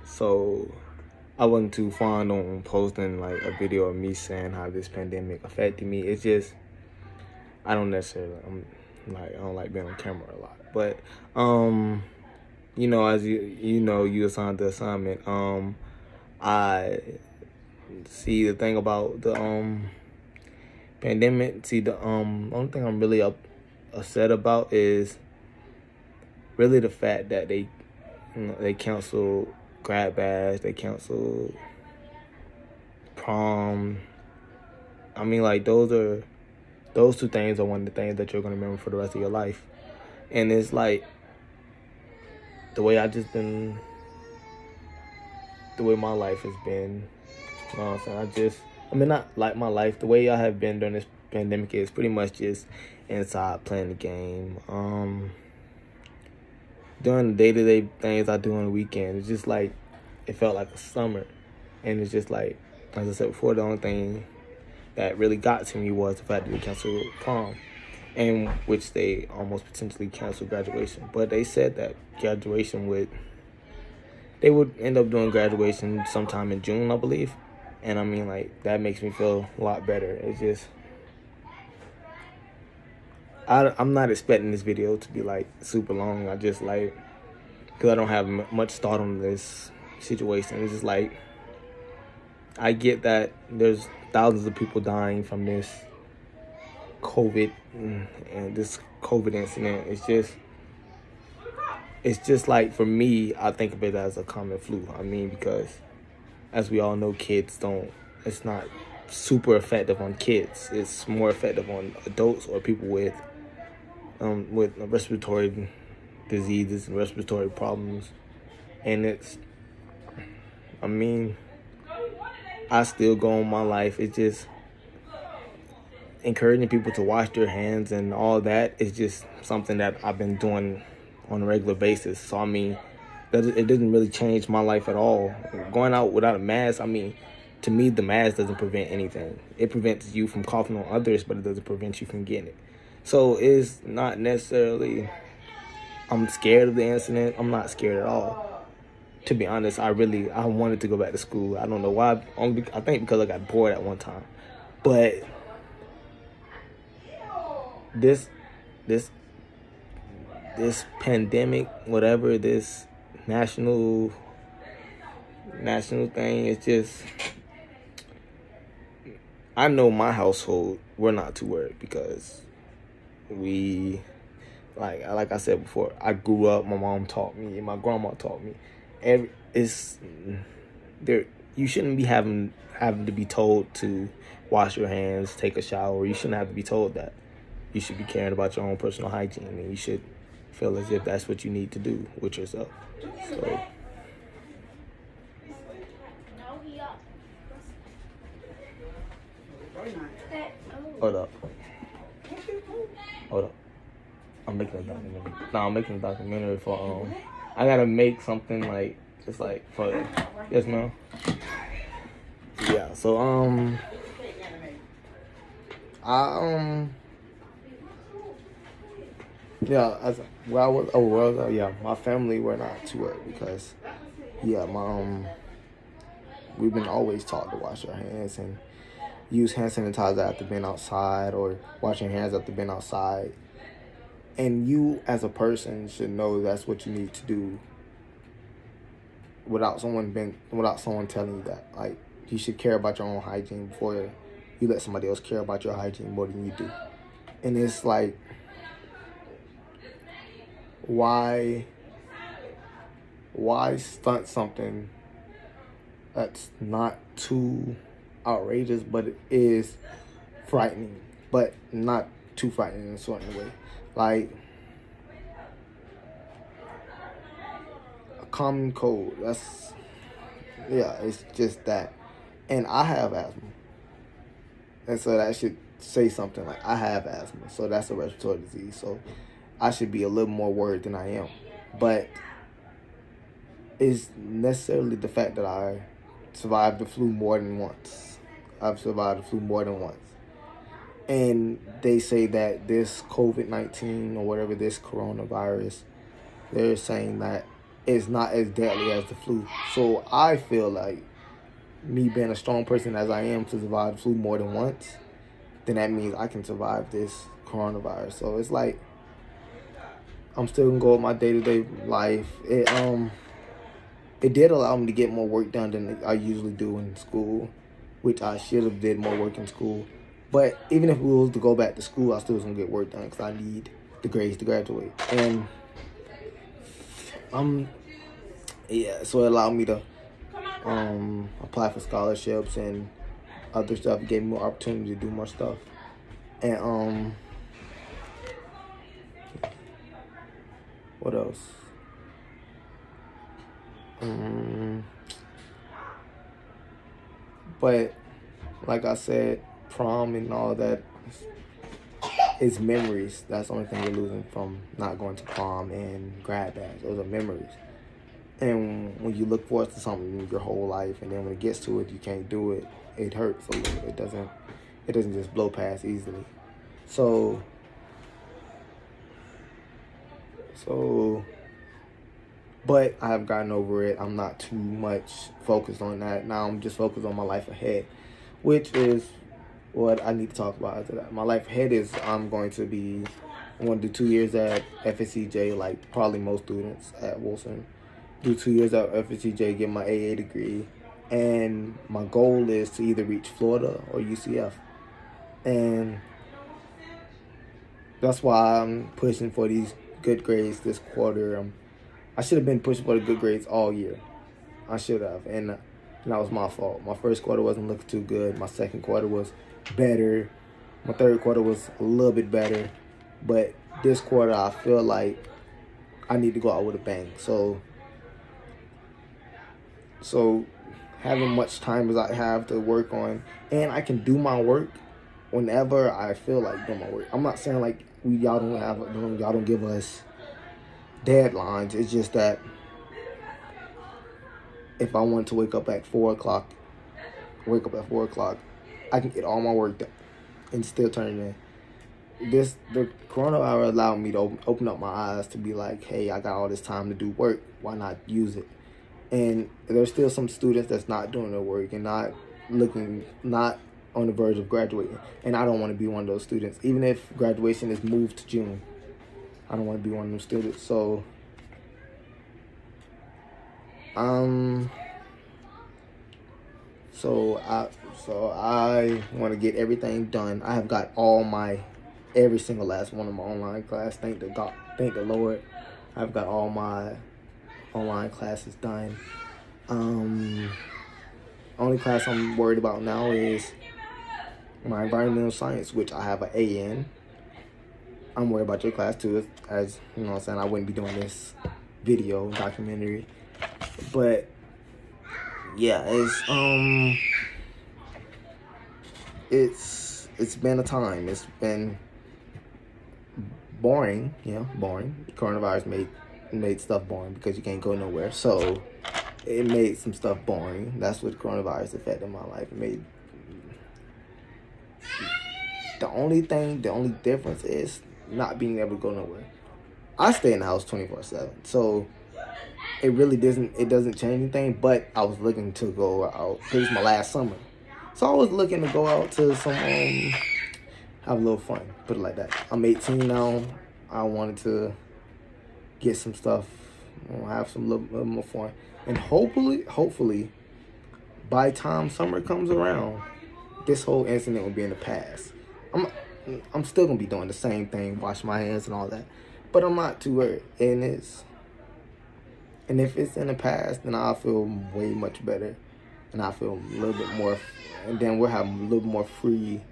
So I wasn't too fond on posting like a video of me saying how this pandemic affected me. It's just I don't necessarily I don't like being on camera a lot. But as you assigned the assignment. I see the thing about the pandemic. See, the only thing I'm really upset about is really the fact that they canceled grad bash, they canceled prom. I mean, like, those two things are one of the things that you're gonna remember for the rest of your life. And it's like the way the way my life has been. You know what I'm saying? Not like my life. The way I have been during this pandemic is pretty much just inside playing the game. Doing the day-to-day things I do on the weekend. It's just like, it felt like a summer. And it's just like, as I said before, the only thing that really got to me was the fact that they canceled prom. And which they almost potentially canceled graduation. But they said that they would end up doing graduation sometime in June, I believe. And I mean, like, that makes me feel a lot better. It's just, I'm not expecting this video to be like super long. I just like, because I don't have much thought on this situation. It's just like, I get that there's thousands of people dying from this COVID and this COVID incident. It's just like, for me, I think of it as a common flu. I mean, because as we all know, it's not super effective on kids. It's more effective on adults or people with respiratory diseases and respiratory problems. And I still go on my life. It's just encouraging people to wash their hands and all that is just something that I've been doing on a regular basis. So, I mean, it didn't really change my life at all. Going out without a mask, to me, the mask doesn't prevent anything. It prevents you from coughing on others, but it doesn't prevent you from getting it. So it's not necessarily, I'm scared of the incident. I'm not scared at all. To be honest, I wanted to go back to school. I don't know why. I think because I got bored at one time. But this pandemic, whatever, this national thing, it's just, I know my household, we're not too worried because like I said before, I grew up, my mom taught me, my grandma taught me. You shouldn't be having to be told to wash your hands, take a shower. You shouldn't have to be told that. You should be caring about your own personal hygiene, and you should feel as if that's what you need to do with yourself. So, hold up. I'm making a documentary. I'm making a documentary for I gotta make something like just like for yes, ma'am. Yeah. So yeah, my family were not too worried because we've been always taught to wash our hands and use hand sanitizer after being outside, or wash your hands after being outside. And you as a person should know that's what you need to do without someone telling you that. Like, you should care about your own hygiene before you let somebody else care about your hygiene more than you do. And it's like, why stunt something that's not too outrageous, but it is frightening, but not too frightening in a certain way. Like, a common cold, it's just that. And I have asthma. And so that should say something. Like, I have asthma, so that's a respiratory disease. So I should be a little more worried than I am. But it's necessarily the fact that I survived the flu more than once. I've survived the flu more than once. And they say that this COVID-19 or whatever, this coronavirus, they're saying that is not as deadly as the flu. So I feel like me being a strong person as I am to survive the flu more than once, then that means I can survive this coronavirus. So it's like I'm still gonna go with my day-to-day life. It did allow me to get more work done than I usually do in school, which I should have did more work in school. But even if we was to go back to school, I still was gonna get work done because I need the grades to graduate. And yeah, so it allowed me to apply for scholarships and other stuff. It gave me more opportunity to do more stuff. And what else? But like I said, prom and all that is memories. That's the only thing we're losing from not going to prom and grad bash. Those are memories. And when you look forward to something your whole life, and then when it gets to it, you can't do it. It hurts a little. It doesn't just blow past easily. So, but I have gotten over it. I'm not too much focused on that. Now I'm just focused on my life ahead, which is what I need to talk about after that. My life ahead is I want to do 2 years at FSCJ, like probably most students at Wilson. Do 2 years at FSCJ, get my AA degree. And my goal is to either reach Florida or UCF. And that's why I'm pushing for these good grades this quarter. I should have been pushing for the good grades all year. I should have. And that was my fault. My first quarter wasn't looking too good. My second quarter was better. My third quarter was a little bit better. But this quarter, I feel like I need to go out with a bang. So having much time as I have to work on, and I can do my work whenever I feel like doing my work. I'm not saying like y'all don't give us deadlines. It's just that if I want to wake up at 4 o'clock, I can get all my work done and still turn it in. The coronavirus allowed me to open up my eyes to be like, hey, I got all this time to do work. Why not use it? And there's still some students that's not doing their work and not on the verge of graduating. And I don't want to be one of those students. Even if graduation is moved to June, I don't want to be one of those students. So, I want to get everything done. I have got every single last one of my online class. Thank the Lord. I've got all my online classes done. Only class I'm worried about now is my environmental science, which I have an A in. I'm worried about your class too, as you know what I'm saying. I wouldn't be doing this video documentary. But yeah, it's been a time. It's been boring, boring. Coronavirus made stuff boring because you can't go nowhere. So it made some stuff boring. That's what coronavirus affected my life. It made the only difference is not being able to go nowhere. I stay in the house 24/7, so it doesn't change anything. But I was looking to go out. It was my last summer, so I was looking to go out to some have a little fun. Put it like that. I'm 18 now. I wanted to get some stuff, have some little more fun, and hopefully, by the time summer comes around, this whole incident will be in the past. I'm still gonna be doing the same thing, wash my hands and all that, but I'm not too worried. And if it's in the past, then I'll feel way much better, and I feel a little bit more, and then we'll have a little more free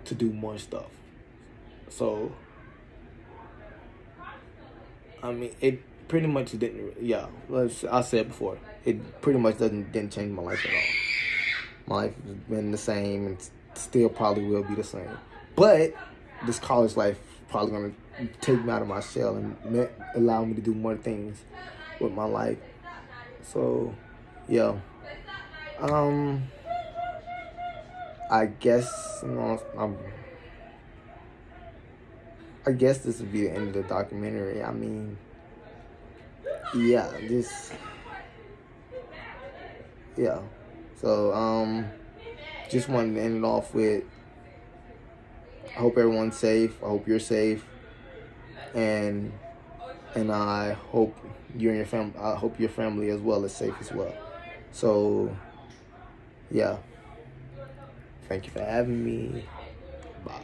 to do more stuff. So, I mean, it pretty much didn't. Yeah, I said before, it pretty much didn't change my life at all. My life has been the same, and still probably will be the same. But this college life probably gonna take me out of my shell and allow me to do more things with my life. So, yeah. I guess I guess this would be the end of the documentary. I mean, yeah, yeah. So just wanted to end it off with, I hope everyone's safe. I hope you're safe, and I hope you and your family. I hope your family as well is safe as well. So yeah, thank you for having me. Bye.